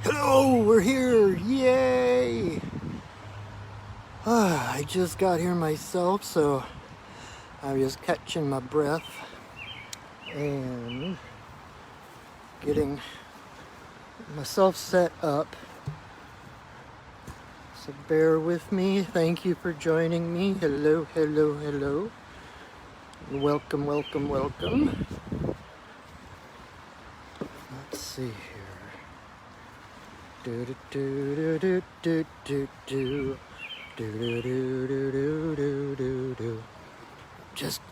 Hello, we're here! Yay! I just got here myself, so I'm just catching my breath and getting myself set up. So bear with me. Thank you for joining me. Hello, hello, hello. Welcome, welcome, welcome. Let's see here. Do do do do do do do do do do do do do do. Just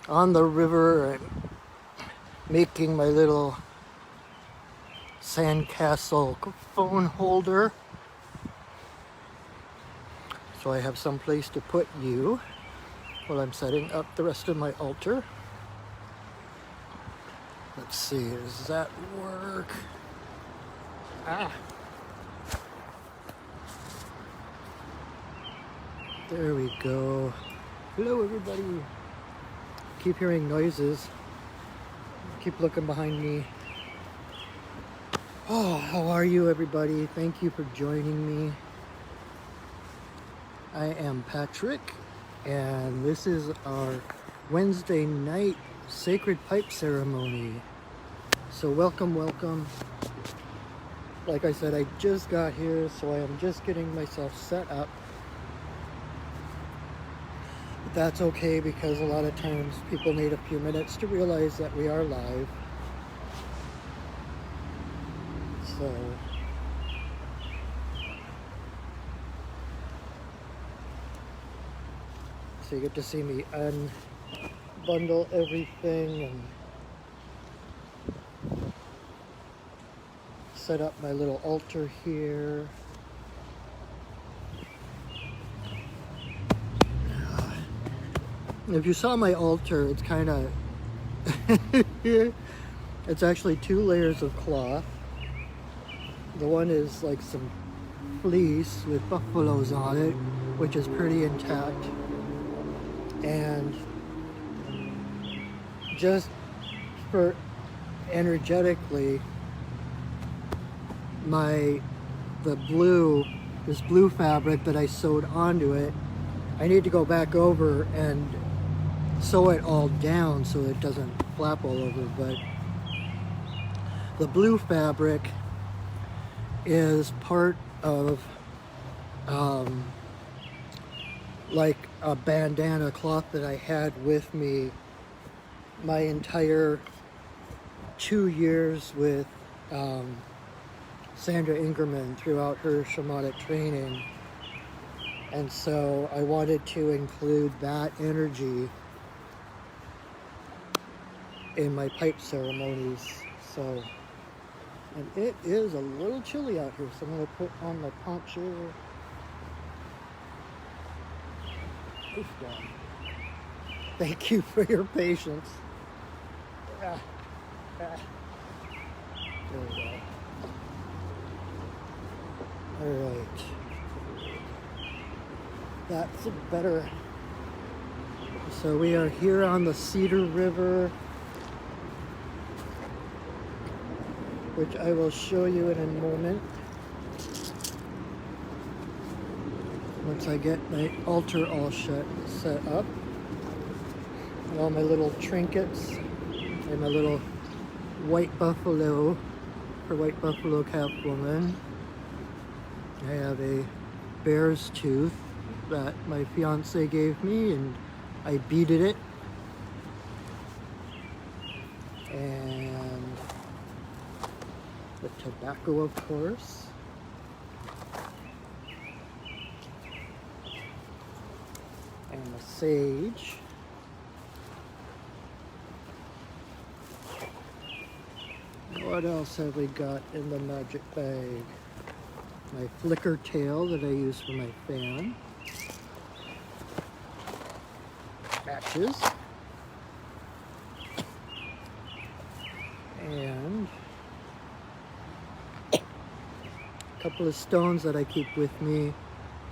on the river and making my little sandcastle phone holder, so I have some place to put you while I'm setting up the rest of my altar. Let's see, does that work? There we go. Hello everybody. Keep hearing noises. Keep looking behind me. Oh, how are you everybody? Thank you for joining me. I am Patrick, and this is our Wednesday night sacred pipe ceremony. So welcome, welcome. Like I said, I just got here, so I am just getting myself set up. But that's okay, because a lot of times people need a few minutes to realize that we are live. So you get to see me unbundle everything and set up my little altar here. If you saw my altar, it's kind of it's actually 2 layers of cloth. The one is like some fleece with buffaloes on it, which is pretty intact. And just for energetically, this blue fabric that I sewed onto it, I need to go back over and sew it all down so it doesn't flap all over. But the blue fabric is part of like a bandana cloth that I had with me my entire 2 years with Sandra Ingerman throughout her shamanic training. And so I wanted to include that energy in my pipe ceremonies. So, and it is a little chilly out here, so I'm going to put on my poncho. Oof, God. Thank you for your patience. There we go. Alright. That's better. So we are here on the Cedar River, which I will show you in a moment. Once I get my altar all set up. And all my little trinkets and my little white buffalo for White Buffalo Calf Woman. I have a bear's tooth that my fiance gave me, and I beaded it. And the tobacco, of course. And the sage. What else have we got in the magic bag? My flicker tail that I use for my fan. Matches. And a couple of stones that I keep with me.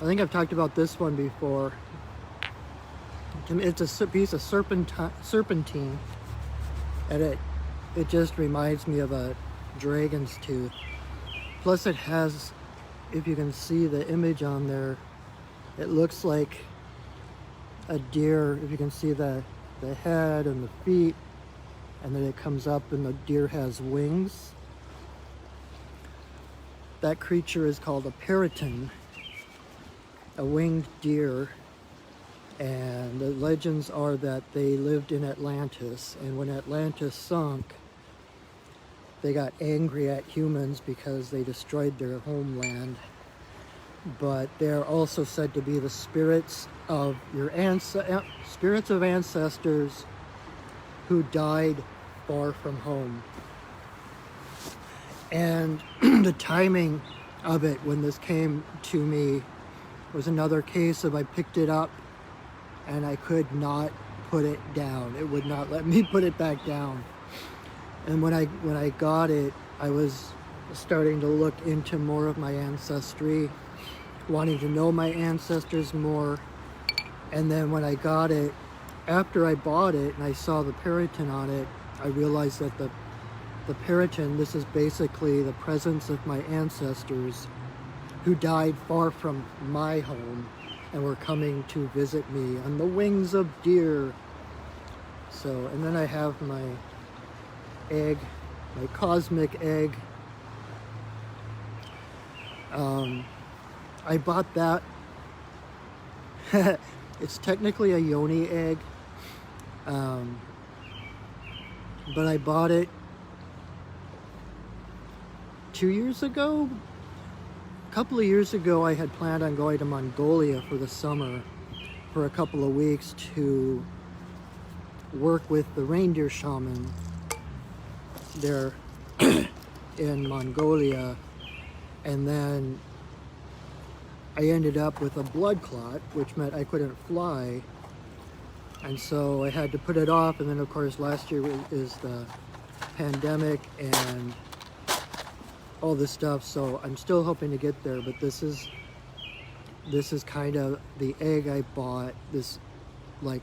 I think I've talked about this one before. It's a piece of serpentine, and it just reminds me of a dragon's tooth. Plus it has, if you can see the image on there, it looks like a deer. If you can see the head and the feet, and then it comes up and the deer has wings. That creature is called a periton, a winged deer. And the legends are that they lived in Atlantis, and when Atlantis sunk, they got angry at humans because they destroyed their homeland. But they're also said to be the spirits of your spirits of ancestors who died far from home. And the timing of it when this came to me was another case of I picked it up and I could not put it down. It would not let me put it back down. And when I got it, I was starting to look into more of my ancestry, wanting to know my ancestors more. And then when I got it, after I bought it and I saw the periton on it, I realized that the periton, this is basically the presence of my ancestors who died far from my home and were coming to visit me on the wings of deer. So, and then I have my egg, my cosmic egg. I bought that. It's technically a yoni egg, but I bought it 2 years ago. A couple of years ago, I had planned on going to Mongolia for the summer for a couple of weeks to work with the reindeer shaman there in Mongolia. And then I ended up with a blood clot, which meant I couldn't fly. And so I had to put it off. And then, of course, last year is the pandemic and all this stuff, so I'm still hoping to get there. But this is kind of the egg I bought. This, like,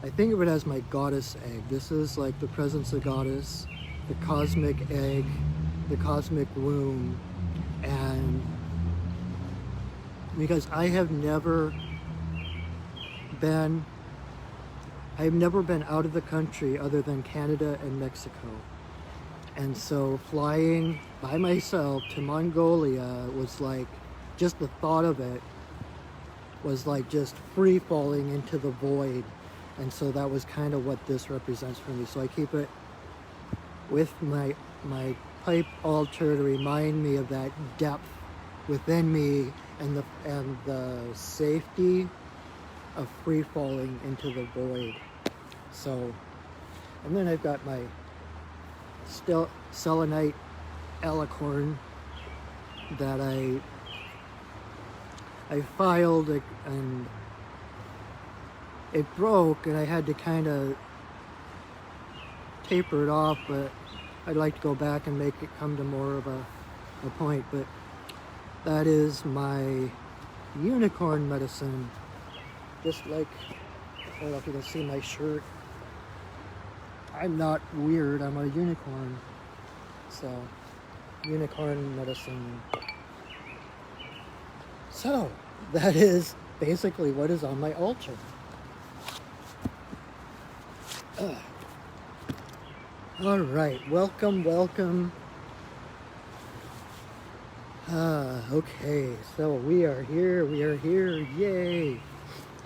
I think of it as my goddess egg. This is like the presence of goddess, the cosmic egg, the cosmic womb. And because I've never been out of the country other than Canada and Mexico. And so flying by myself to Mongolia was like, just the thought of it was like just free falling into the void. And so that was kind of what this represents for me. So I keep it with my pipe altar to remind me of that depth within me and the safety of free falling into the void. So, and then I've got my selenite alicorn that I filed and it broke, and I had to kind of taper it off, but I'd like to go back and make it come to more of a point. But that is my unicorn medicine. Just like, I don't know if you can see my shirt. I'm not weird, I'm a unicorn. So, unicorn medicine. So, that is basically what is on my altar. Alright, welcome. Okay, so we are here, yay!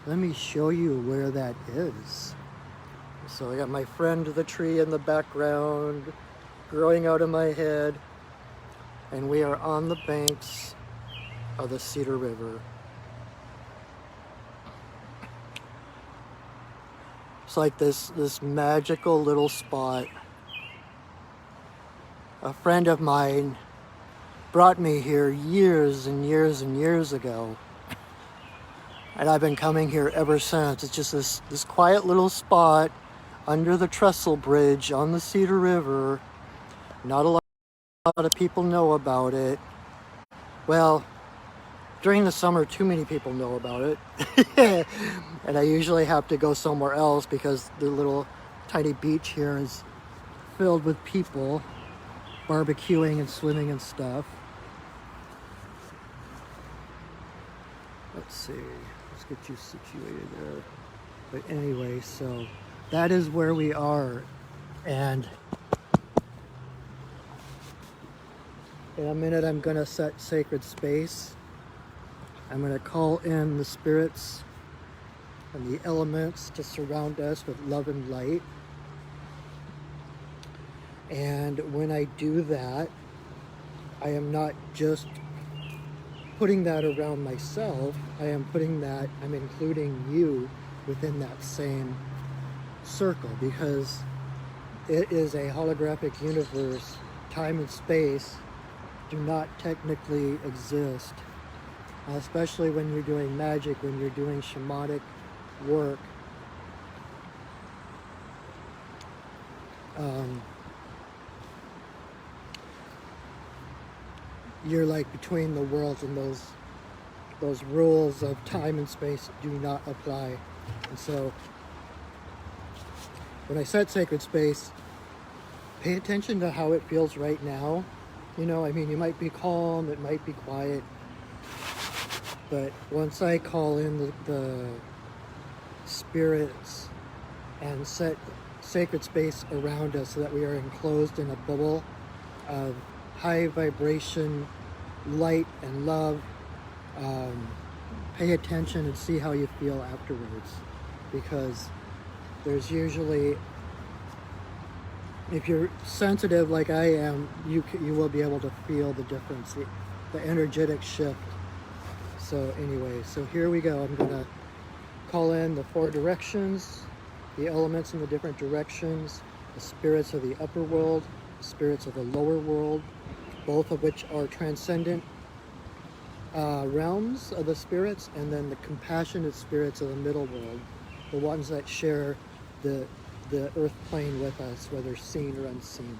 Let me show you where that is. So I got my friend the tree in the background, growing out of my head, and we are on the banks of the Cedar River. It's like this magical little spot. A friend of mine brought me here years and years ago. And I've been coming here ever since. It's just this quiet little spot under the trestle bridge on the Cedar River. Not a lot of people know about it. Well, during the summer, too many people know about it. And I usually have to go somewhere else because the little tiny beach here is filled with people. barbecuing and swimming and stuff. Let's see, let's get you situated there. But anyway, so that is where we are. And in a minute, I'm going to set sacred space. I'm going to call in the spirits and the elements to surround us with love and light. And when I do that, I am not just putting that around myself, I'm including you within that same circle, because it is a holographic universe. Time and space do not technically exist, especially when you're doing magic, when you're doing shamanic work. You're like between the worlds, and those rules of time and space do not apply. And so when I set sacred space, pay attention to how it feels right now. You know, I mean, you might be calm, it might be quiet, but once I call in the spirits and set sacred space around us so that we are enclosed in a bubble of high vibration, light and love, pay attention and see how you feel afterwards, because there's usually, if you're sensitive like I am, you will be able to feel the difference, the energetic shift. So anyway, so here we go. I'm gonna call in the 4 directions, the elements in the different directions, the spirits of the upper world, the spirits of the lower world, both of which are transcendent realms of the spirits, and then the compassionate spirits of the middle world, the ones that share the earth plane with us, whether seen or unseen.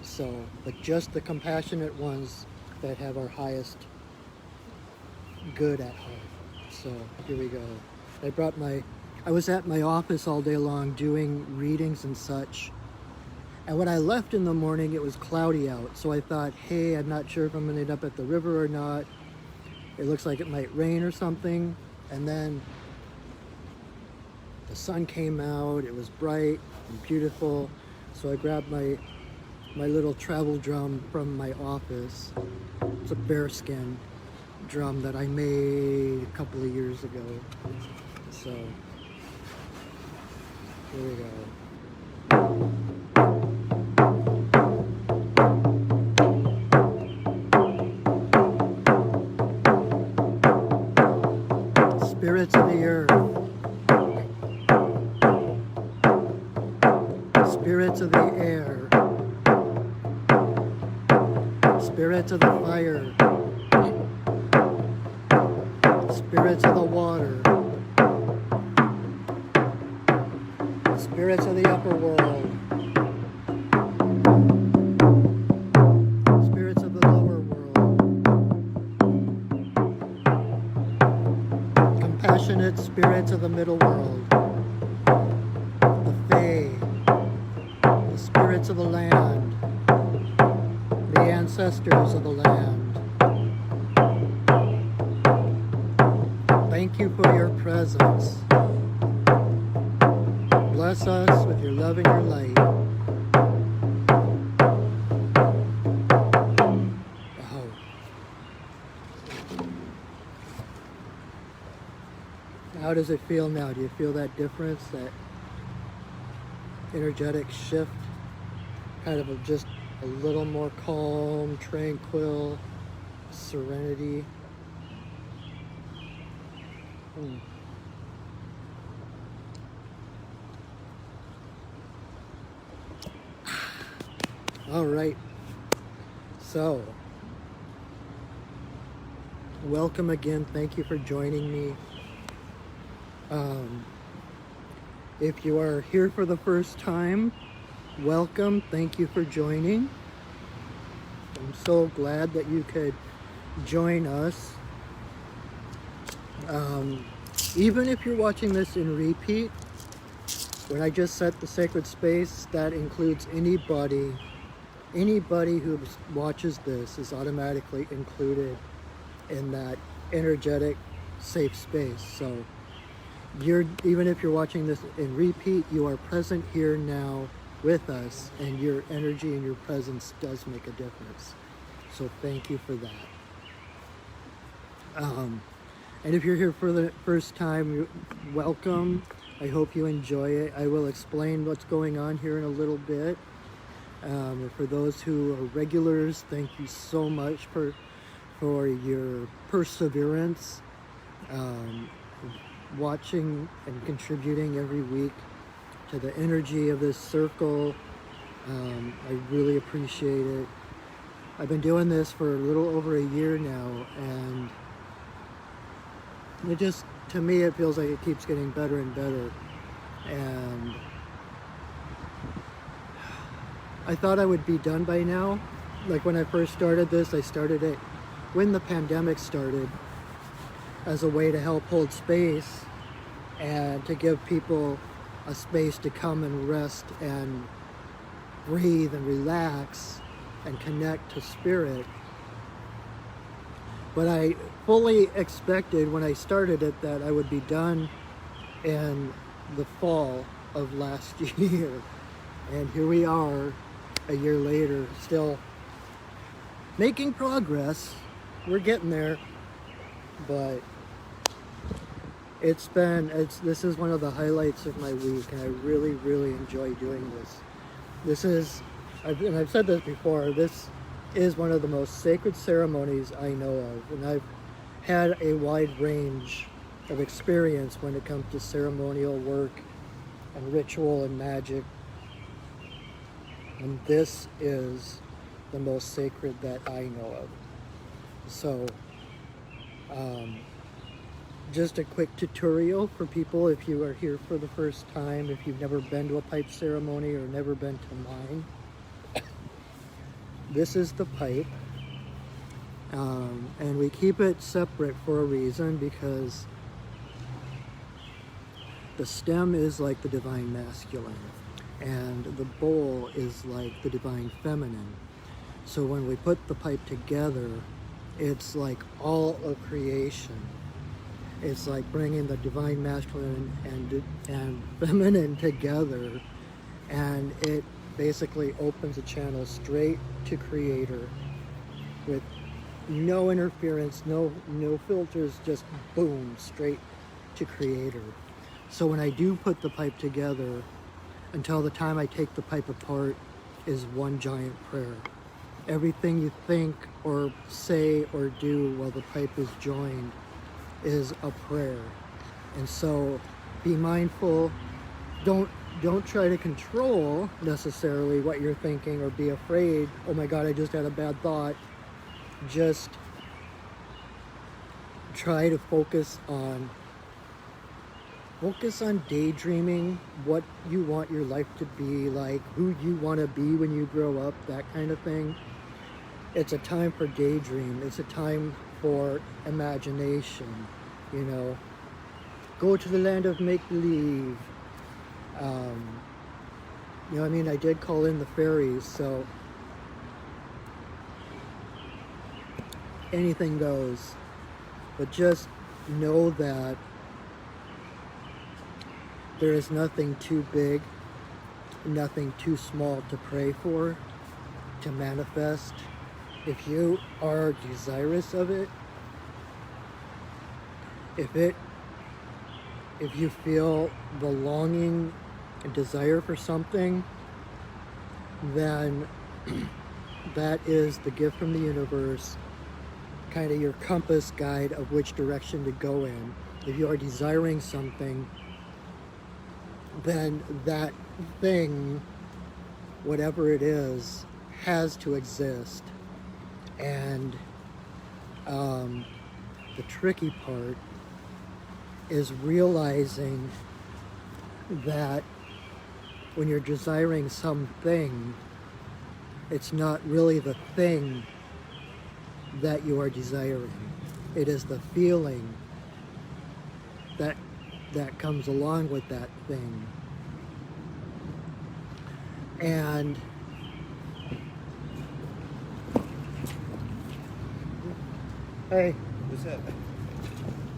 So, but just the compassionate ones that have our highest good at heart. So here we go. I was at my office all day long doing readings and such. And when I left in the morning, it was cloudy out. So I thought, hey, I'm not sure if I'm going to end up at the river or not. It looks like it might rain or something. And then the sun came out. It was bright and beautiful. So I grabbed my little travel drum from my office. It's a bearskin drum that I made a couple of years ago. So here we go. Spirits of the earth, spirits of the air, spirits of the fire, spirits of the water, spirits of the upper world, spirits of the lower world, compassionate spirits of the middle world, the Fae, the spirits of the land, the ancestors of the land. Thank you for your presence. Bless us with your love and your light. Oh. How does it feel now? Do you feel that difference, that energetic shift? Kind of just a little more calm, tranquil, serenity. All right, so welcome again. Thank you for joining me. If you are here for the first time, welcome. Thank you for joining. I'm so glad that you could join us. Even if you're watching this in repeat, when I just set the sacred space, that includes anybody anybody who watches this is automatically included in that energetic safe space. So even if you're watching this in repeat, you are present here now with us, and your energy and your presence does make a difference. So thank you for that. And if you're here for the first time, welcome. I hope you enjoy it. I will explain what's going on here in a little bit. For those who are regulars, thank you so much for your perseverance, watching and contributing every week to the energy of this circle. I really appreciate it. I've been doing this for a little over a year now, and it just, to me, it feels like it keeps getting better and better. And I thought I would be done by now. Like when I first started this, I started it when the pandemic started as a way to help hold space and to give people a space to come and rest and breathe and relax and connect to spirit. But I fully expected when I started it that I would be done in the fall of last year. And here we are a year later, still making progress. We're getting there, but this is one of the highlights of my week, and I really, really enjoy doing this. I've said this before, this is one of the most sacred ceremonies I know of, and I've had a wide range of experience when it comes to ceremonial work and ritual and magic, and this is the most sacred that I know of. So just a quick tutorial for people if you are here for the first time, if you've never been to a pipe ceremony or never been to mine. This is the pipe, and we keep it separate for a reason, because the stem is like the divine masculine and the bowl is like the divine feminine. So when we put the pipe together, it's like all of creation. It's like bringing the divine masculine and feminine together, and it basically opens a channel straight to creator with no interference, no filters, just boom, straight to creator. So when I do put the pipe together, until the time I take the pipe apart, is one giant prayer. Everything you think or say or do while the pipe is joined is a prayer. And so be mindful. Don't try to control necessarily what you're thinking, or be afraid, oh my God, I just had a bad thought. Just try to focus on daydreaming what you want your life to be like, who you want to be when you grow up, that kind of thing. It's a time for daydream. It's a time for imagination, you know. Go to the land of make-believe. You know, I mean, I did call in the fairies, so anything goes. But just know that there is nothing too big, nothing too small to pray for, to manifest. If you are desirous of it, if you feel the longing and desire for something, then that is the gift from the universe, kind of your compass guide of which direction to go in. If you are desiring something, then that thing, whatever it is, has to exist. And the tricky part is realizing that when you're desiring something, it's not really the thing that you are desiring. It is the feeling that comes along with that thing. And Hey. What's up?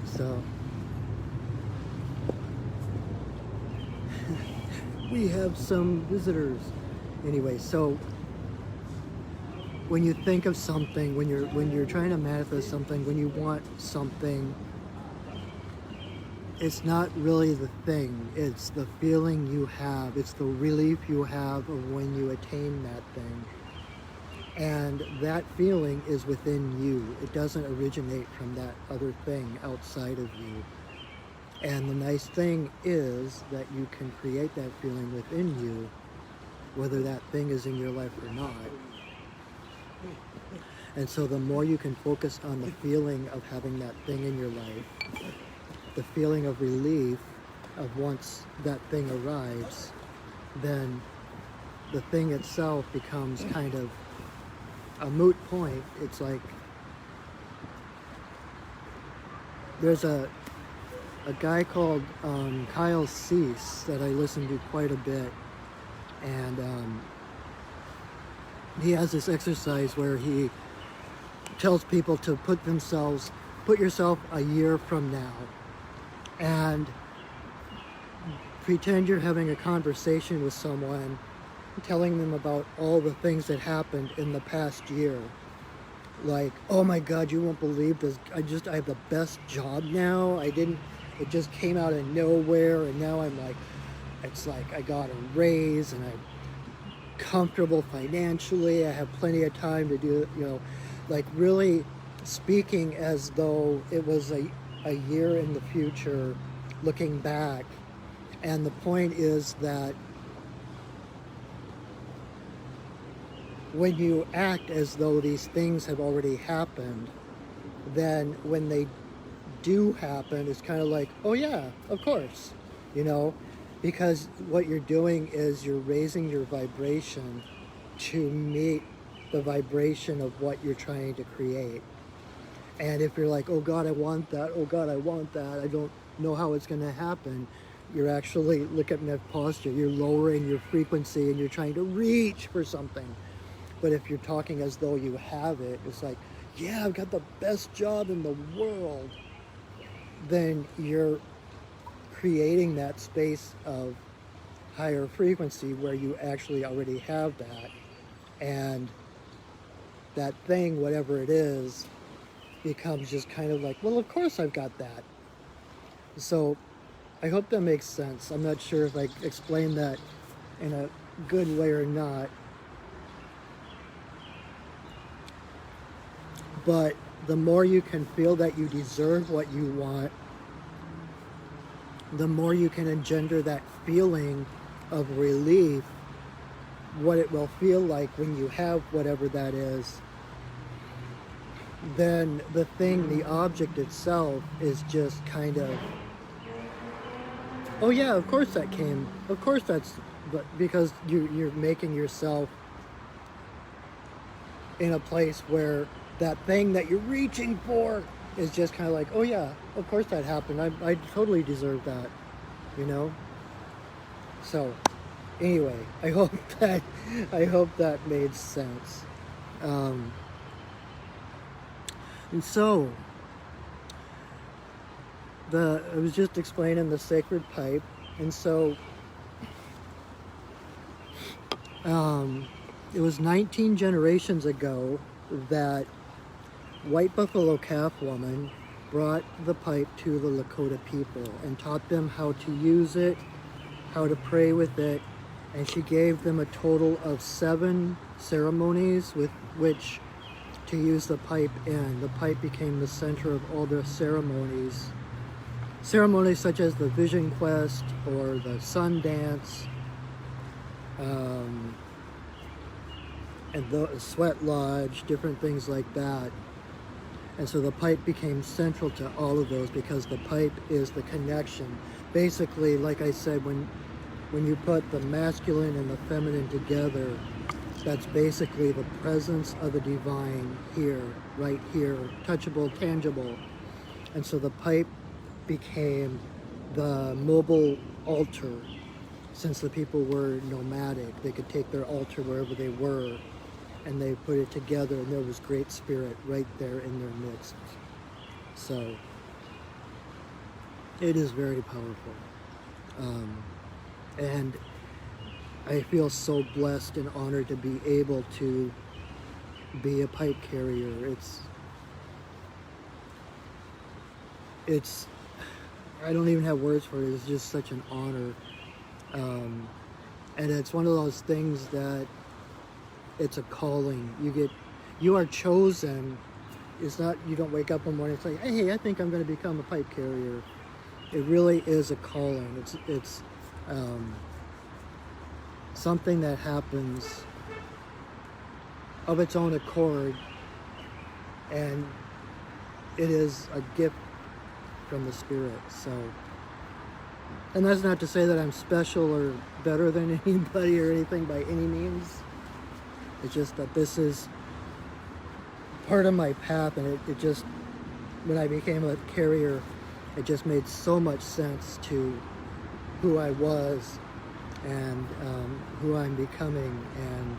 So we have some visitors. Anyway, so when you think of something, when you're trying to manifest something, when you want something, it's not really the thing, it's the feeling you have, it's the relief you have of when you attain that thing. And that feeling is within you. It doesn't originate from that other thing outside of you. And the nice thing is that you can create that feeling within you, whether that thing is in your life or not. And so the more you can focus on the feeling of having that thing in your life, the feeling of relief of once that thing arrives, then the thing itself becomes kind of a moot point. It's like there's a guy called Kyle Cease that I listen to quite a bit, and he has this exercise where he tells people to put yourself a year from now and pretend you're having a conversation with someone, telling them about all the things that happened in the past year. Like, oh my God, you won't believe this. I have the best job now. It just came out of nowhere, and now it's like I got a raise and I'm comfortable financially. I have plenty of time to do, like really speaking as though it was a year in the future, looking back. And the point is that when you act as though these things have already happened, then when they do happen, it's kind of like, oh yeah, of course, because what you're doing is you're raising your vibration to meet the vibration of what you're trying to create. And if you're like, oh God, I want that, oh God, I want that, I don't know how it's going to happen, you're actually, look at that posture, you're lowering your frequency and you're trying to reach for something. But if you're talking as though you have it, it's like, yeah, I've got the best job in the world, then you're creating that space of higher frequency where you actually already have that. And that thing, whatever it is, becomes just kind of like, well, of course I've got that. So I hope that makes sense. I'm not sure if I explained that in a good way or not. But the more you can feel that you deserve what you want, the more you can engender that feeling of relief, what it will feel like when you have whatever that is. Then the thing, the object itself, is just kind of, oh yeah, of course that came, of course that's, but because you're making yourself in a place where that thing that you're reaching for is just kind of like, oh yeah, of course that happened. I totally deserve that, So, anyway, I hope that made sense. And so, I was just explaining the sacred pipe, and so it was 19 generations ago that White Buffalo Calf Woman brought the pipe to the Lakota people and taught them how to use it, how to pray with it, and she gave them a total of 7 ceremonies with which to use the pipe in. The pipe became the center of all their ceremonies. Ceremonies such as the Vision Quest or the Sun Dance, and the Sweat Lodge, different things like that. And so the pipe became central to all of those because the pipe is the connection. Basically, like I said, when you put the masculine and the feminine together, that's basically the presence of the divine here, right here, touchable, tangible. And so the pipe became the mobile altar. Since the people were nomadic, they could take their altar wherever they were. and they put it together, and there was great spirit right there in their midst. So it is very powerful. And I feel so blessed and honored to be able to be a pipe carrier. It's I don't even have words for it. It's just such an honor. And it's one of those things that it's a calling. You are chosen. It's not, you don't wake up one morning and say, hey, I think I'm going to become a pipe carrier. It really is a calling. It's something that happens of its own accord, and it is a gift from the Spirit. So, and that's not to say that I'm special or better than anybody or anything by any means. It's just that this is part of my path, and it just, when I became a carrier, it just made so much sense to who I was and who I'm becoming, and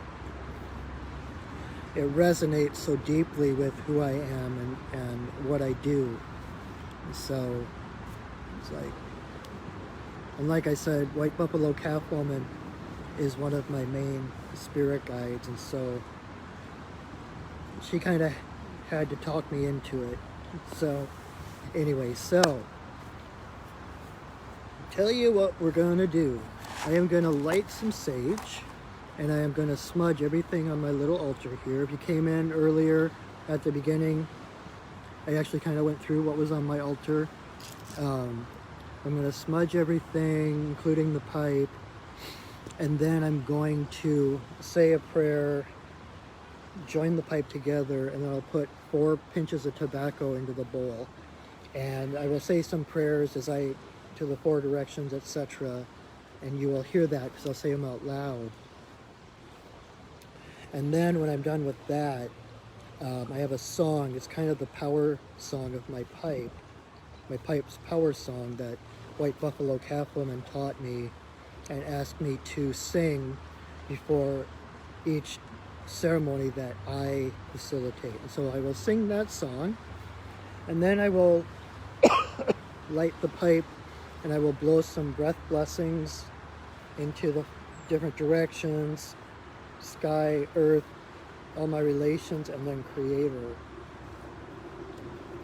it resonates so deeply with who I am and what I do. So it's like, and like I said, White Buffalo Calf Woman is one of my main spirit guides, and so she kind of had to talk me into it. So anyway, so tell you what we're going to do. I am going to light some sage, and I am going to smudge everything on my little altar here. If you came in earlier at the beginning, I actually kind of went through what was on my altar. I'm going to smudge everything, including the pipe, and then I'm going to say a prayer, join the pipe together, and then I'll put 4 pinches of tobacco into the bowl. And I will say some prayers to the 4 directions, etc. And you will hear that because I'll say them out loud. And then when I'm done with that, I have a song. It's kind of the power song of my pipe's power song that White Buffalo Calf Woman taught me and asked me to sing before each ceremony that I facilitate. And so I will sing that song, and then I will light the pipe, and I will blow some breath blessings into the different directions, sky, earth, all my relations, and then Creator.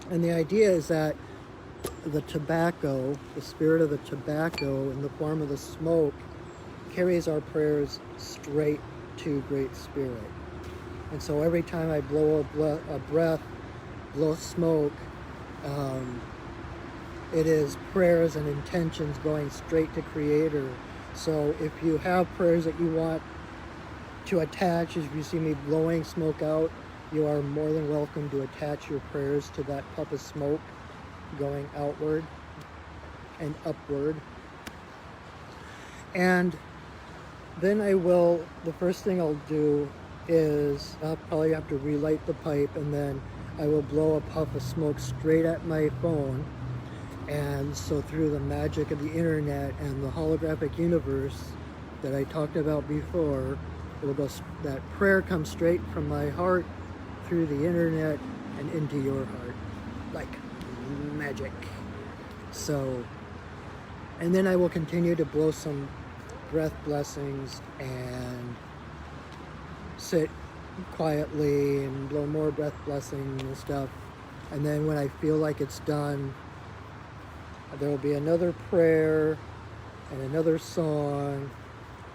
And the idea is that the tobacco, the spirit of the tobacco in the form of the smoke, carries our prayers straight to Great Spirit. And so every time I blow a breath, blow smoke, it is prayers and intentions going straight to Creator. So if you have prayers that you want to attach, if you see me blowing smoke out, you are more than welcome to attach your prayers to that puff of smoke going outward and upward. And then the first thing I'll do is I'll probably have to relight the pipe, and then I will blow a puff of smoke straight at my phone. And so through the magic of the internet and the holographic universe that I talked about before, that prayer comes straight from my heart through the internet and into your heart, like magic. So, and then I will continue to blow some breath blessings and sit quietly and blow more breath blessings and stuff. And then when I feel like it's done, there will be another prayer and another song,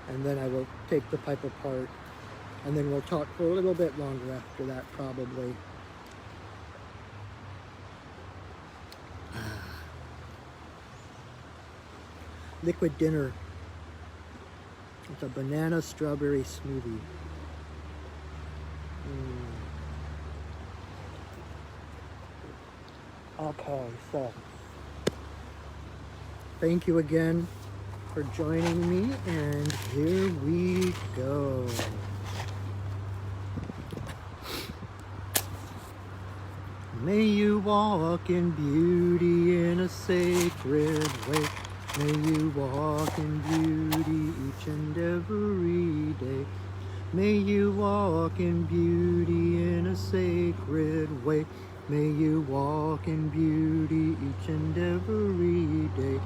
and then I will take the pipe apart, and then we'll talk for a little bit longer after that, probably. Liquid dinner. It's a banana strawberry smoothie. Okay, so thank you again for joining me, and here we go. May you walk in beauty in a sacred way. May you walk in beauty each and every day. May you walk in beauty in a sacred way. May you walk in beauty each and every day.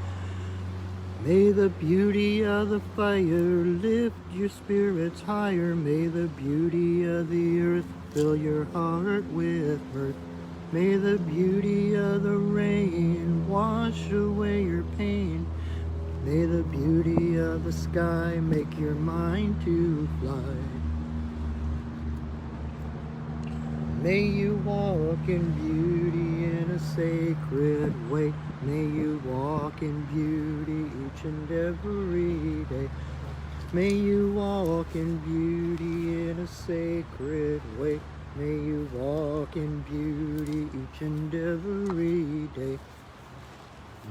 May the beauty of the fire lift your spirits higher. May the beauty of the earth fill your heart with mirth. May the beauty of the rain wash away your pain. May the beauty of the sky make your mind to fly. May you walk in beauty in a sacred way. May you walk in beauty each and every day. May you walk in beauty in a sacred way. May you walk in beauty each and every day.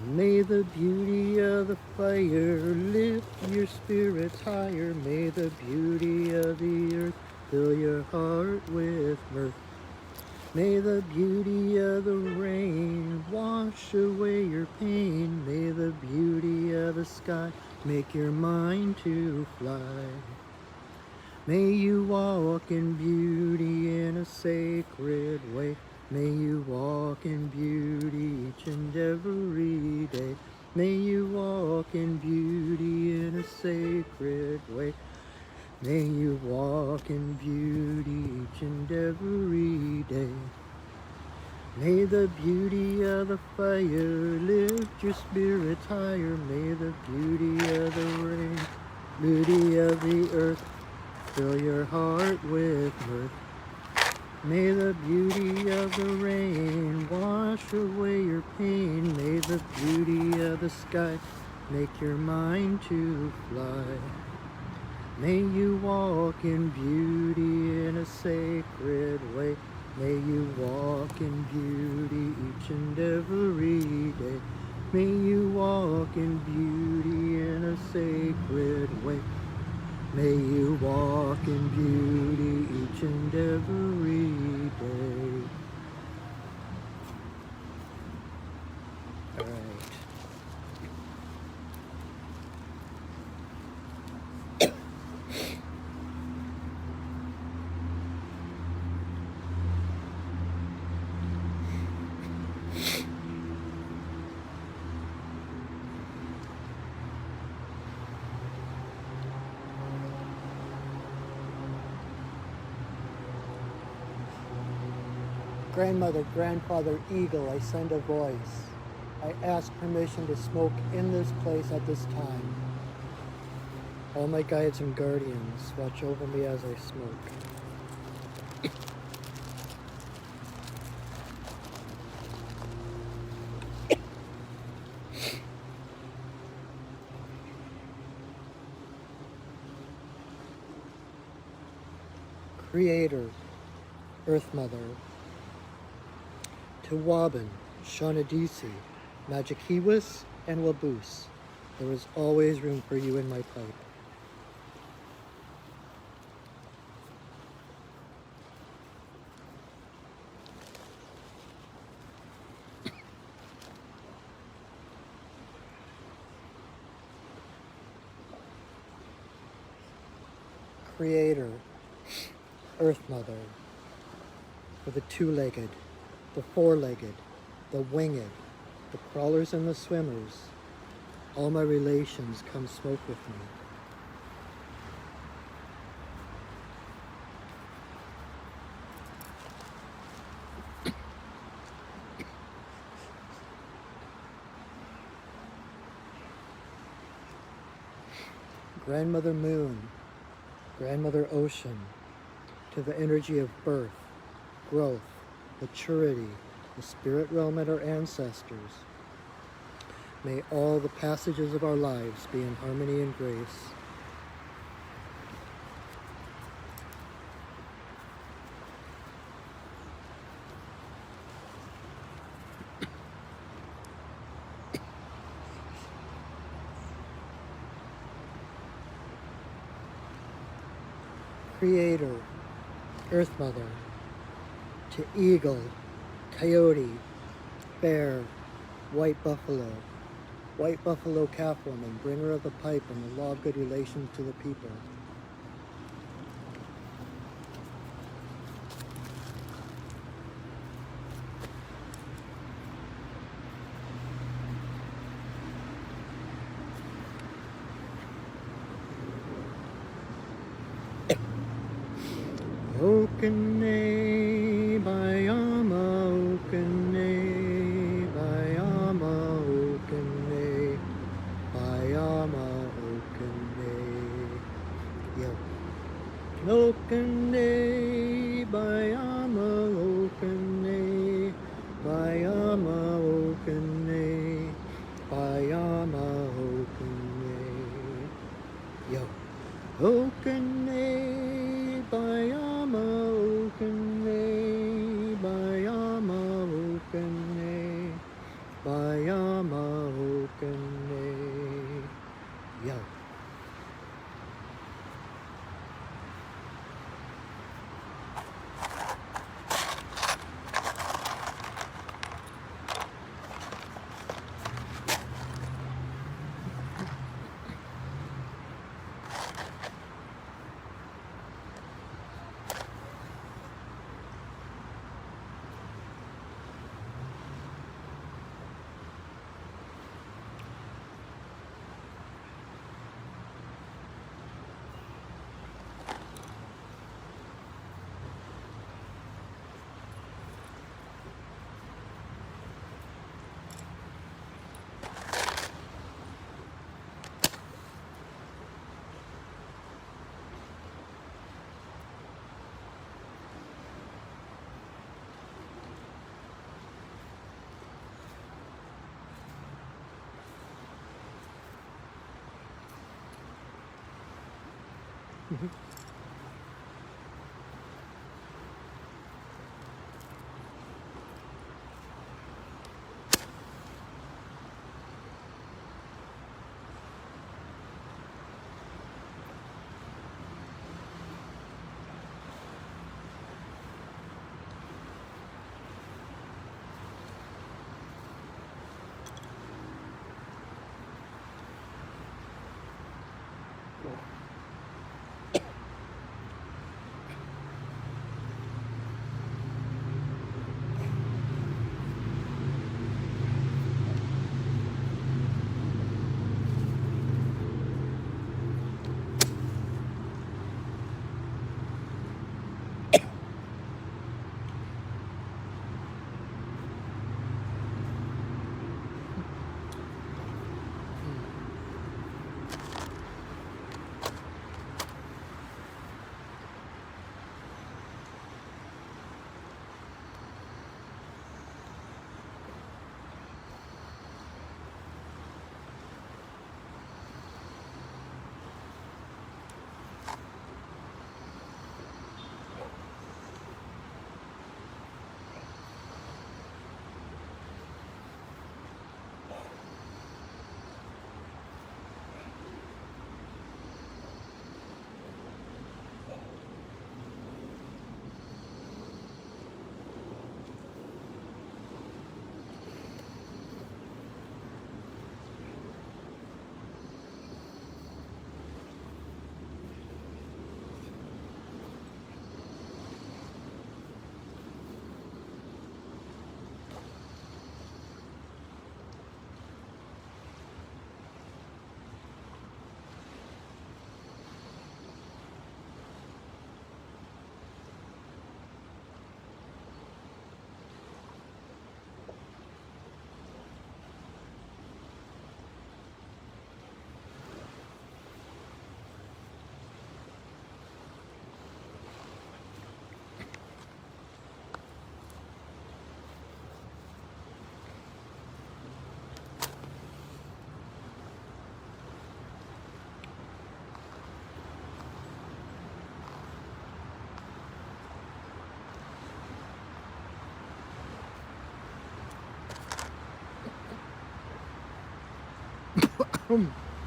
May the beauty of the fire lift your spirits higher. May the beauty of the earth fill your heart with mirth. May the beauty of the rain wash away your pain. May the beauty of the sky make your mind to fly. May you walk in beauty in a sacred way. May you walk in beauty each and every day. May you walk in beauty in a sacred way. May you walk in beauty each and every day. May the beauty of the fire lift your spirits higher. May the beauty of the rain, beauty of the earth, fill your heart with mirth. May the beauty of the rain wash away your pain. May the beauty of the sky make your mind to fly. May you walk in beauty in a sacred way. May you walk in beauty each and every day. May you walk in beauty in a sacred way. May you walk in beauty each and every day. All right. Grandmother, grandfather, eagle, I send a voice. I ask permission to smoke in this place at this time. All my guides and guardians, watch over me as I smoke. Creator, Earth Mother, Tawabin, Shaunadisi, Magikiwis, and Waboose, there is always room for you in my pipe. Creator, Earth Mother, for the two-legged, the four-legged, the winged, the crawlers and the swimmers, all my relations come smoke with me. Grandmother Moon, Grandmother Ocean, to the energy of birth, growth, maturity, the spirit realm and our ancestors. May all the passages of our lives be in harmony and grace. Creator, Earth Mother, to eagle, coyote, bear, white buffalo calf woman, bringer of the pipe and the law of good relations to the people. Okene bayama okene bayama okene bayama okene yo okene bayama okene bayama okene bayama okene yo okene bayama okene bayama okene bayama okene yo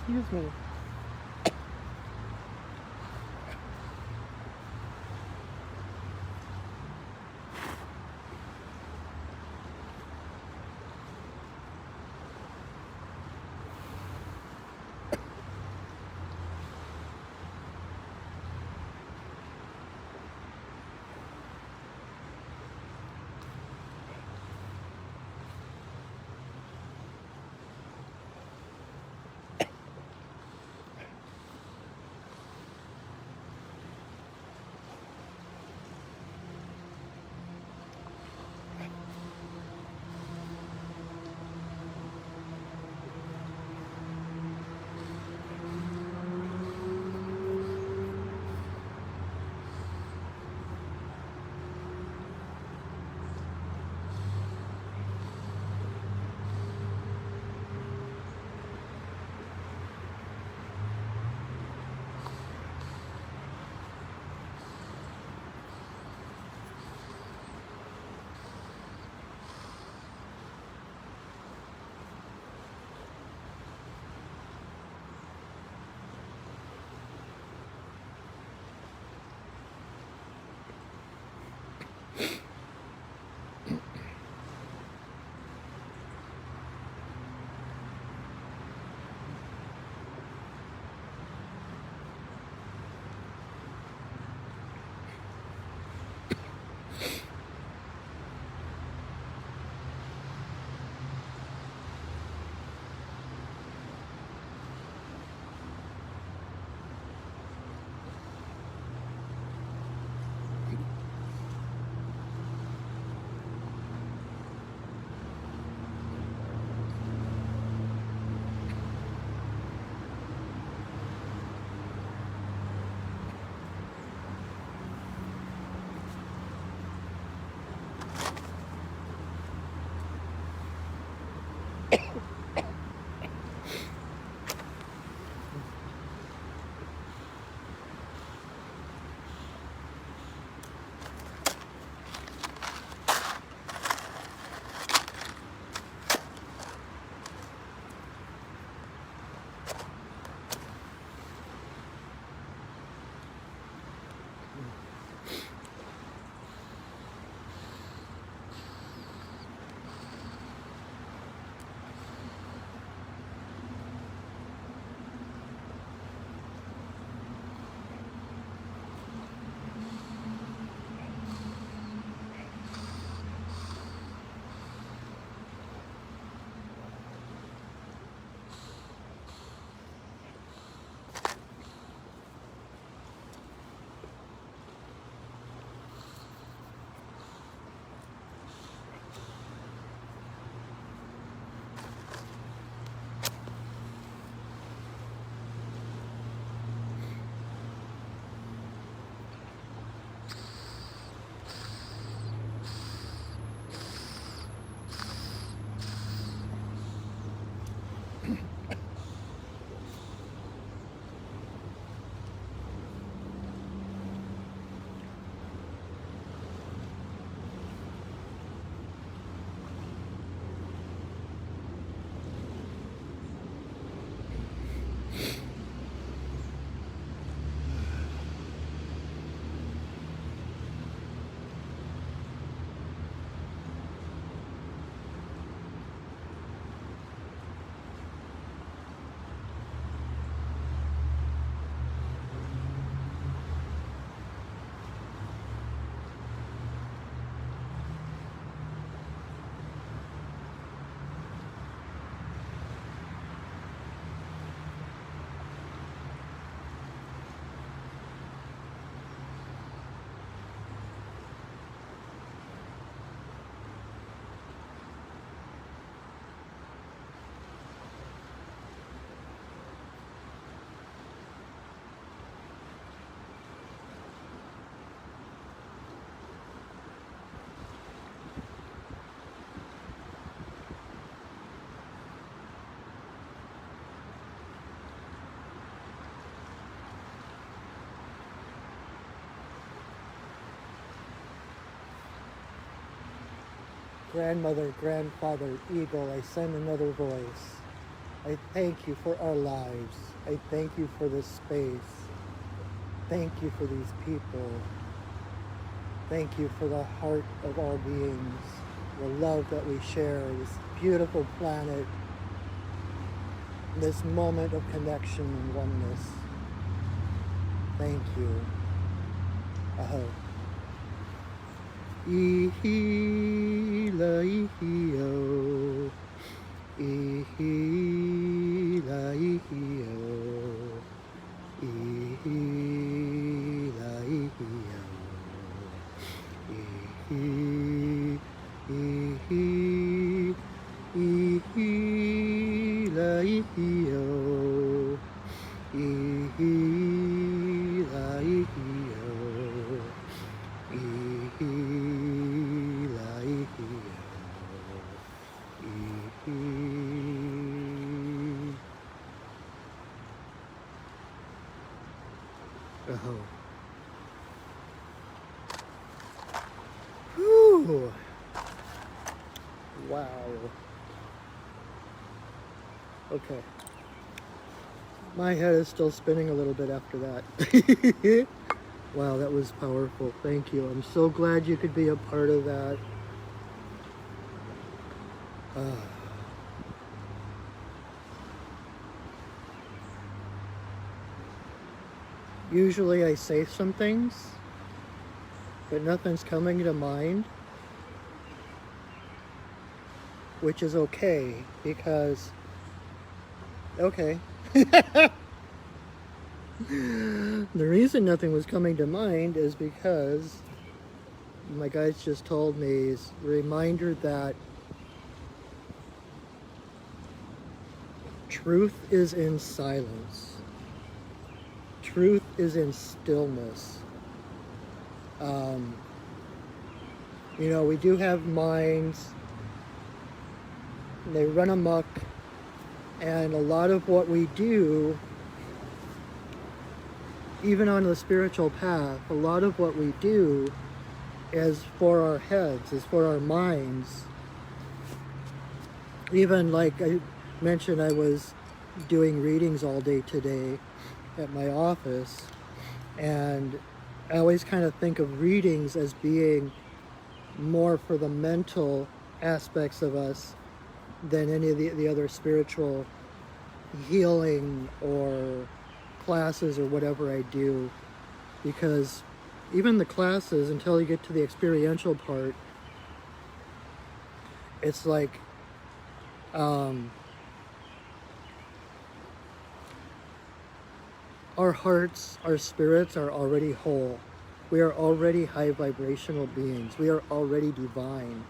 excuse me. grandmother, grandfather, eagle, I send another voice. I thank you for our lives. I thank you for this space. Thank you for these people. Thank you for the heart of all beings, the love that we share, this beautiful planet, this moment of connection and oneness. Thank you. Aho. Ihila ihio. Ihila ihio. Ihila ihio. Ihila ihio. Ihila ihio. Ihila ihio. Oh. Whew. Wow. Okay. My head is still spinning a little bit after that. Wow, that was powerful. Thank you. I'm so glad you could be a part of that. Usually I say some things, but nothing's coming to mind, which is okay, because, okay. The reason nothing was coming to mind is because my guides just told me is a reminder that truth is in silence. Truth is in stillness. You know, we do have minds, they run amok, and a lot of what we do, even on the spiritual path, a lot of what we do is for our heads, is for our minds. Even like I mentioned, I was doing readings all day today at my office, and I always kind of think of readings as being more for the mental aspects of us than any of the other spiritual healing or classes or whatever I do, because even the classes, until you get to the experiential part, it's like our hearts, our spirits are already whole. We are already high vibrational beings. We are already divine.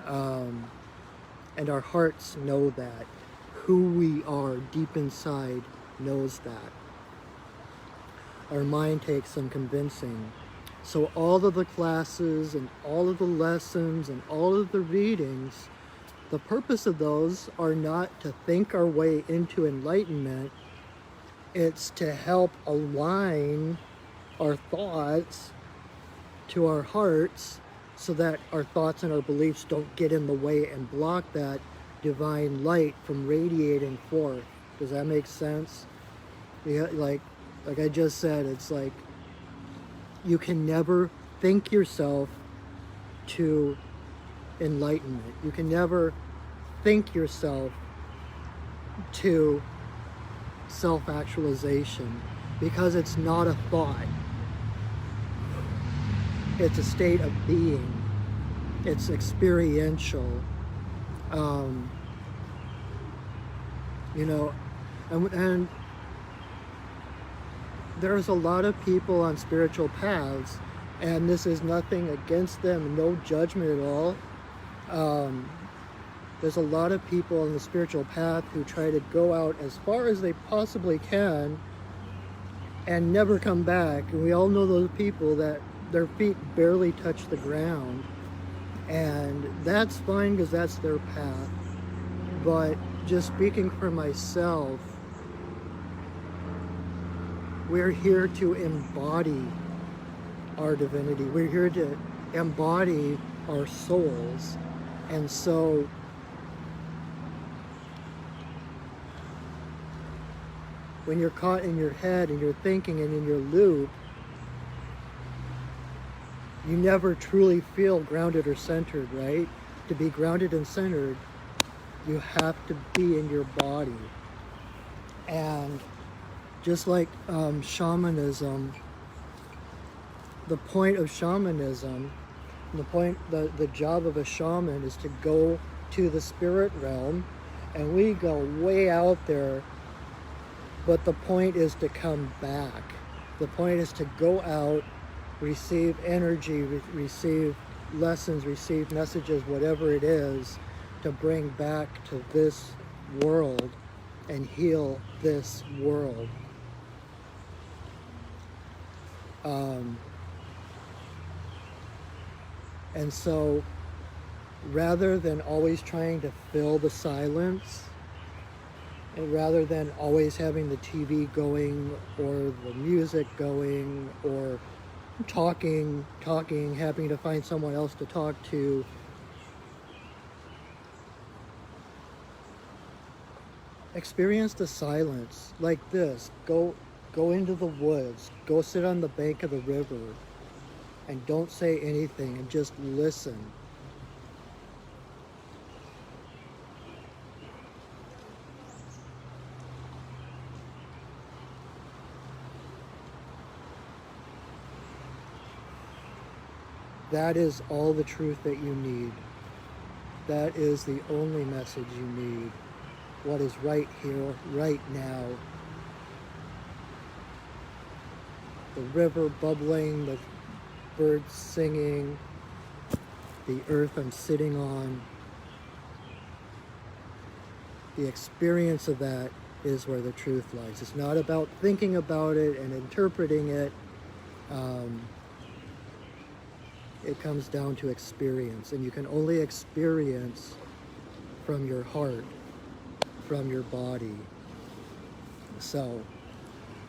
And our hearts know that. Who we are deep inside knows that. Our mind takes some convincing. So all of the classes and all of the lessons and all of the readings, the purpose of those are not to think our way into enlightenment. It's to help align our thoughts to our hearts so that our thoughts and our beliefs don't get in the way and block that divine light from radiating forth. Does that make sense? Like I just said, it's like you can never think yourself to enlightenment. You can never think yourself to self-actualization, because it's not a thought. It's a state of being. It's experiential. You know, and there's a lot of people on spiritual paths, and this is nothing against them, no judgment at all. There's a lot of people on the spiritual path who try to go out as far as they possibly can and never come back. And we all know those people that their feet barely touch the ground. And that's fine, because that's their path. But just speaking for myself, we're here to embody our divinity. We're here to embody our souls. And so when you're caught in your head and you're thinking and in your loop, you never truly feel grounded or centered, right? To be grounded and centered, you have to be in your body. And just like shamanism, the point of shamanism, the job of a shaman is to go to the spirit realm, and we go way out there, but the point is to come back. The point is to go out, receive energy, receive lessons, receive messages, whatever it is, to bring back to this world and heal this world. And so rather than always trying to fill the silence, and rather than always having the TV going or the music going or talking, having to find someone else to talk to, experience the silence like this. Go into the woods, go sit on the bank of the river, and don't say anything and just listen. That is all the truth that you need. That is the only message you need. What is right here, right now. The river bubbling, the birds singing, the earth I'm sitting on. The experience of that is where the truth lies. It's not about thinking about it and interpreting it. It comes down to experience, and you can only experience from your heart, from your body. So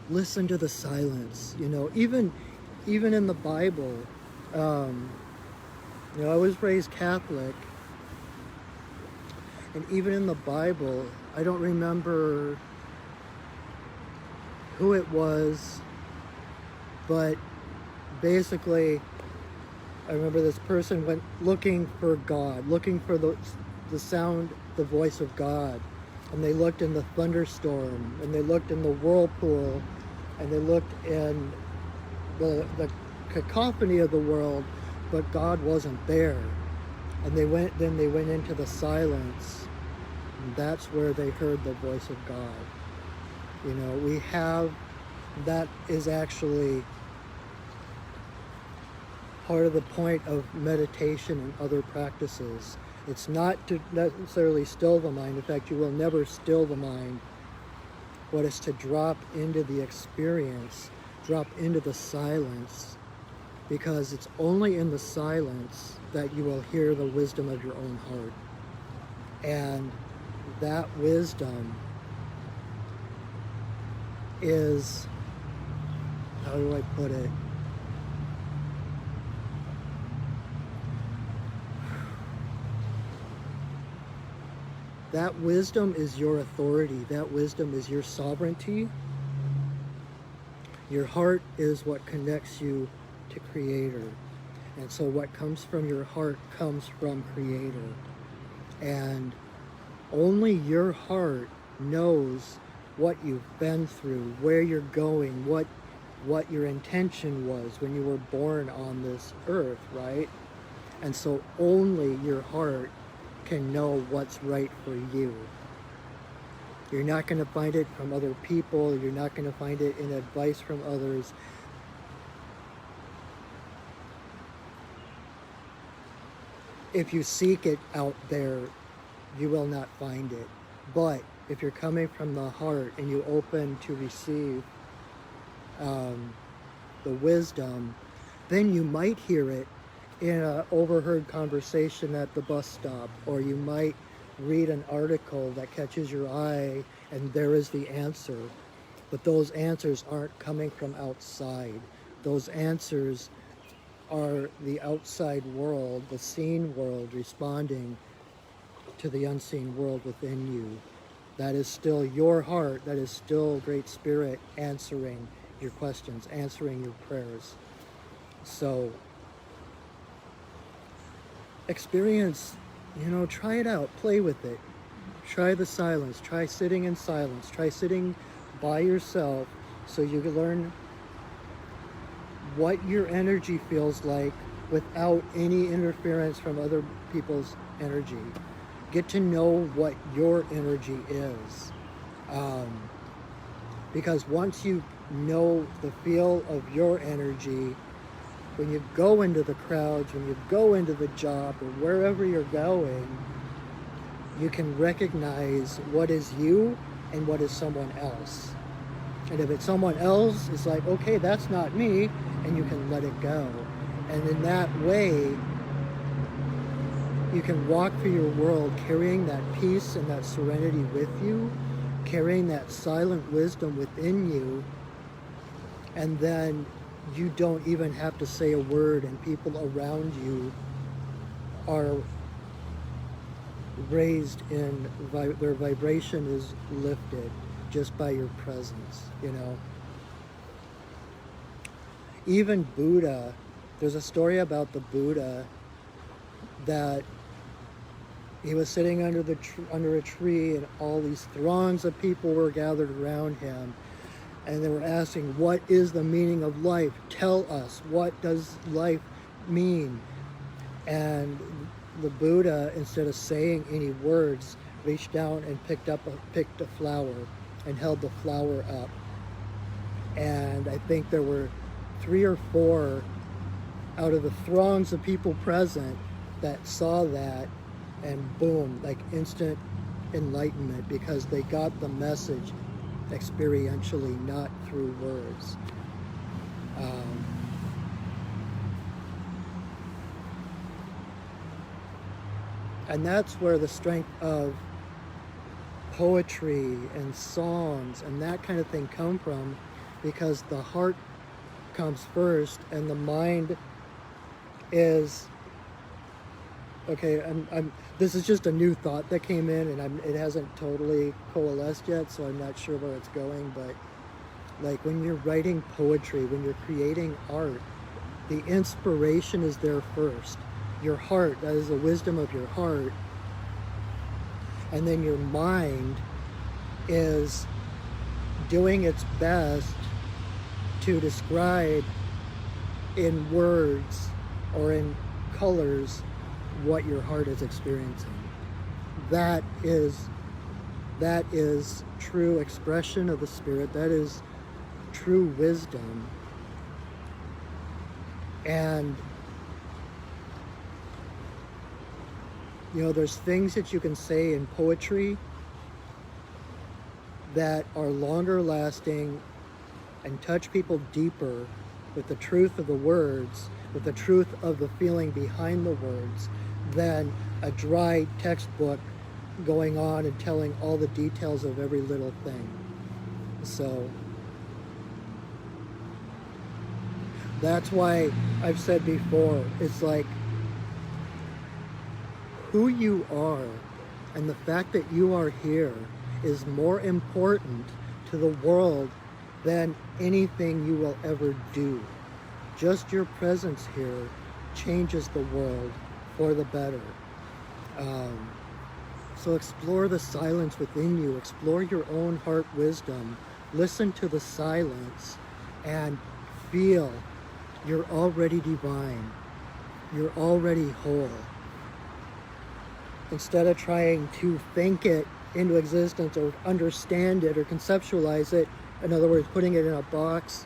listen to the silence. You know, even in the Bible, you know, I was raised Catholic, and even in the Bible, I don't remember who it was, but basically, I remember this person went looking for God, looking for the sound, the voice of God. And they looked in the thunderstorm, and they looked in the whirlpool, and they looked in the cacophony of the world, but God wasn't there. And then they went into the silence, and that's where they heard the voice of God. You know, that is actually part of the point of meditation and other practices. It's not to necessarily still the mind. In fact, you will never still the mind. But it's to drop into the experience, drop into the silence, because it's only in the silence that you will hear the wisdom of your own heart. And that wisdom is, how do I put it? That wisdom is your authority. That wisdom is your sovereignty. Your heart is what connects you to Creator. And so what comes from your heart comes from Creator. And only your heart knows what you've been through, where you're going, what your intention was when you were born on this earth, right? And so only your heart can know what's right for you. You're not going to find it from other people. You're not going to find it in advice from others. If you seek it out there, you will not find it. But if you're coming from the heart and you open to receive the wisdom, then you might hear it in an overheard conversation at the bus stop, or you might read an article that catches your eye and there is the answer. But those answers aren't coming from outside. Those answers are the outside world, the seen world, responding to the unseen world within you. That is still your heart, that is still Great Spirit answering your questions, answering your prayers. So experience, try it out, play with it. Try the silence, try sitting in silence, try sitting by yourself so you can learn what your energy feels like without any interference from other people's energy. Get to know what your energy is. Because once you know the feel of your energy, when you go into the crowds, when you go into the job, or wherever you're going, you can recognize what is you and what is someone else. And if it's someone else, it's like, okay, that's not me, and you can let it go. And in that way, you can walk through your world carrying that peace and that serenity with you, carrying that silent wisdom within you, and then you don't even have to say a word, and people around you are raised in, their vibration is lifted just by your presence, Even Buddha, there's a story about the Buddha that he was sitting under a tree, and all these throngs of people were gathered around him, and they were asking, what is the meaning of life? Tell us, what does life mean? And the Buddha, instead of saying any words, reached down and picked a flower and held the flower up. And I think there were 3 or 4 out of the throngs of people present that saw that, and boom, like instant enlightenment, because they got the message experientially, not through words. And that's where the strength of poetry and songs and that kind of thing come from, because the heart comes first and the mind is, okay, this is just a new thought that came in, and it hasn't totally coalesced yet, so I'm not sure where it's going, but like when you're writing poetry, when you're creating art, the inspiration is there first. Your heart, that is the wisdom of your heart, and then your mind is doing its best to describe in words or in colors what your heart is experiencing. That is true expression of the Spirit. That is true wisdom. And there's things that you can say in poetry that are longer lasting and touch people deeper with the truth of the words, with the truth of the feeling behind the words, than a dry textbook going on and telling all the details of every little thing. So that's why I've said before, it's like who you are and the fact that you are here is more important to the world than anything you will ever do. Just your presence here changes the world for the better. So explore the silence within you, explore your own heart wisdom, listen to the silence, and feel you're already divine, you're already whole. Instead of trying to think it into existence or understand it or conceptualize it, in other words, putting it in a box,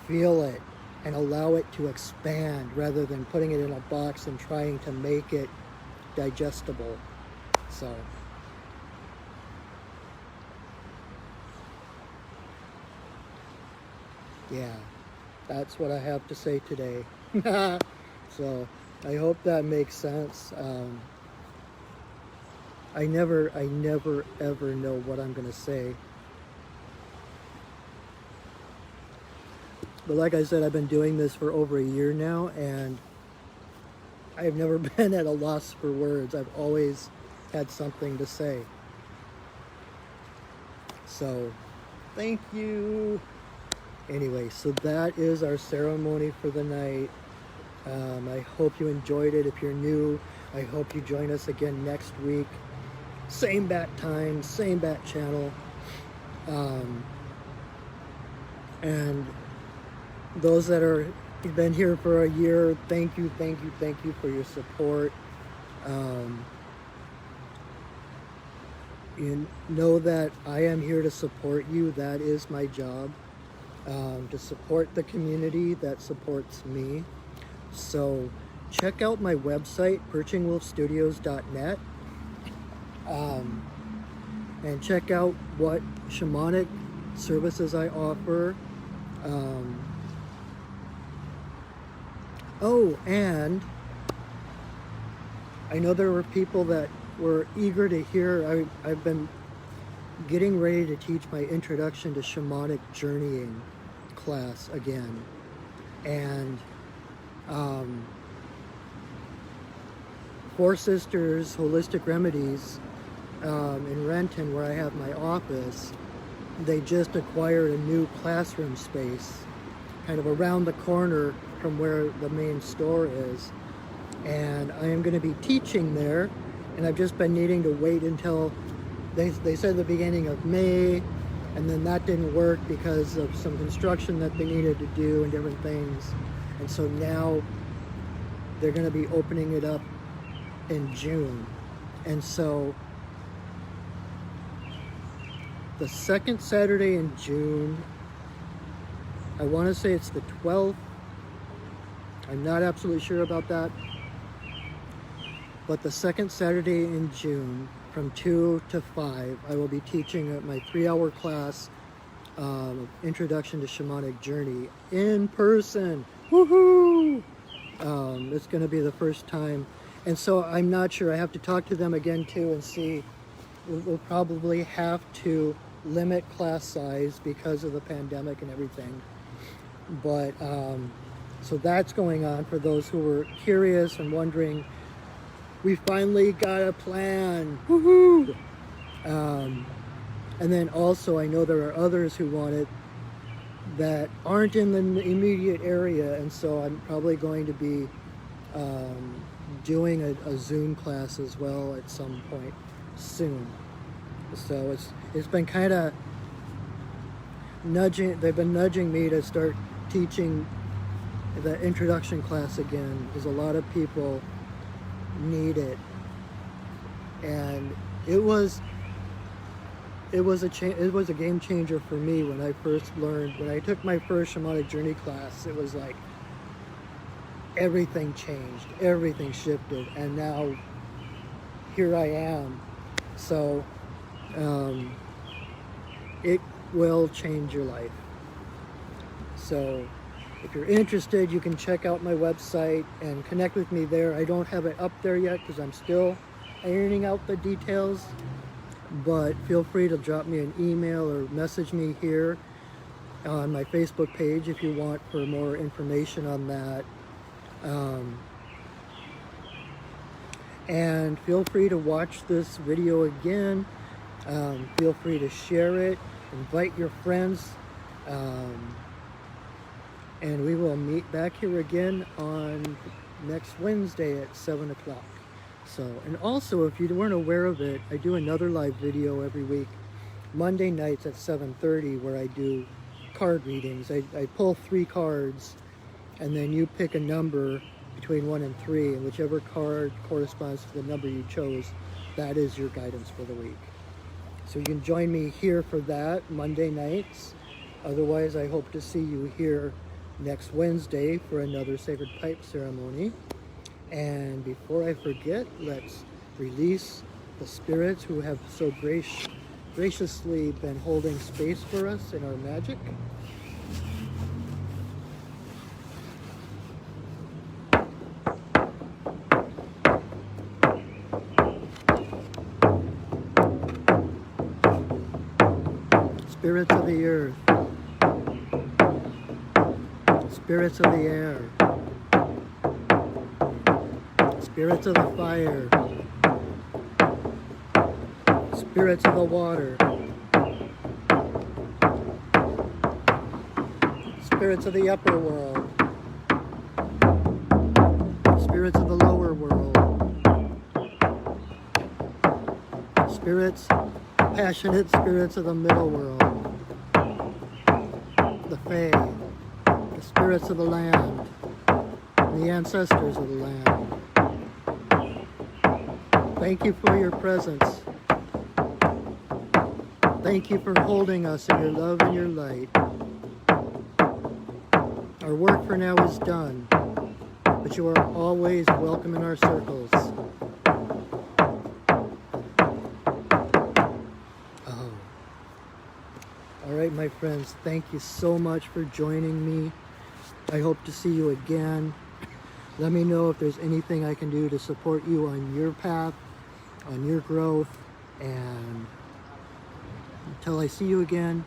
feel it and allow it to expand rather than putting it in a box and trying to make it digestible. So yeah, that's what I have to say today. So I hope that makes sense. I never ever know what I'm going to say. But like I said, I've been doing this for over a year now, and I've never been at a loss for words. I've always had something to say. So, thank you. Anyway, so that is our ceremony for the night. I hope you enjoyed it. If you're new, I hope you join us again next week. Same bat time, same bat channel. And those that are been here for a year, thank you for your support. You know that I am here to support you. That is my job, to support the community that supports me. So check out my website, perchingwolfstudios.net, and check out what shamanic services I offer. Oh, and I know there were people that were eager to hear. I've been getting ready to teach my Introduction to Shamanic Journeying class again. And Four Sisters Holistic Remedies in Renton, where I have my office, they just acquired a new classroom space kind of around the corner from where the main store is. And I am going to be teaching there, and I've just been needing to wait until they said the beginning of May, and then that didn't work because of some construction that they needed to do and different things. And so now they're going to be opening it up in June. And so the second Saturday in June, I want to say it's the 12th. I'm not absolutely sure about that. But the second Saturday in June, from 2 to 5, I will be teaching at my 3-hour class, Introduction to Shamanic Journey, in person. Woohoo! It's going to be the first time. And so I'm not sure. I have to talk to them again too and see. We'll probably have to limit class size because of the pandemic and everything. But so that's going on for those who were curious and wondering. We finally got a plan. Woohoo! And then also I know there are others who want it that aren't in the immediate area, and so I'm probably going to be doing a Zoom class as well at some point soon. So it's been kind of they've been nudging me to start teaching the introduction class again, because a lot of people need it. And it was a game changer for me when I first learned, when I took my first shamanic journey class. It was like everything changed, everything shifted, and now here I am. So it will change your life. So if you're interested, you can check out my website and connect with me there. I don't have it up there yet because I'm still ironing out the details, but feel free to drop me an email or message me here on my Facebook page if you want for more information on that. And feel free to watch this video again. Feel free to share it, invite your friends, and we will meet back here again on next Wednesday at 7 o'clock. So, and also, if you weren't aware of it, I do another live video every week, Monday nights at 7:30, where I do card readings. I pull 3 cards, and then you pick a number between 1 and 3, and whichever card corresponds to the number you chose, that is your guidance for the week. So you can join me here for that Monday nights. Otherwise, I hope to see you here next Wednesday for another sacred pipe ceremony. And before I forget, let's release the spirits who have so graciously been holding space for us in our magic. Spirits of the earth, spirits of the air, spirits of the fire, spirits of the water, spirits of the upper world, spirits of the lower world, spirits, passionate spirits of the middle world, the Fae, the spirits of the land, the ancestors of the land. Thank you for your presence. Thank you for holding us in your love and your light. Our work for now is done, but you are always welcome in our circles. Oh. All right, my friends, thank you so much for joining me. I hope to see you again. Let me know if there's anything I can do to support you on your path, on your growth, and until I see you again,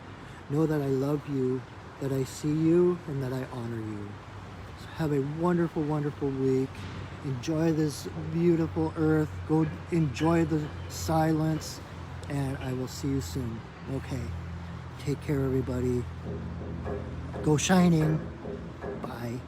know that I love you, that I see you, and that I honor you. So have a wonderful, wonderful week. Enjoy this beautiful earth. Go enjoy the silence, and I will see you soon. Okay. Take care, everybody. Go shining. Bye.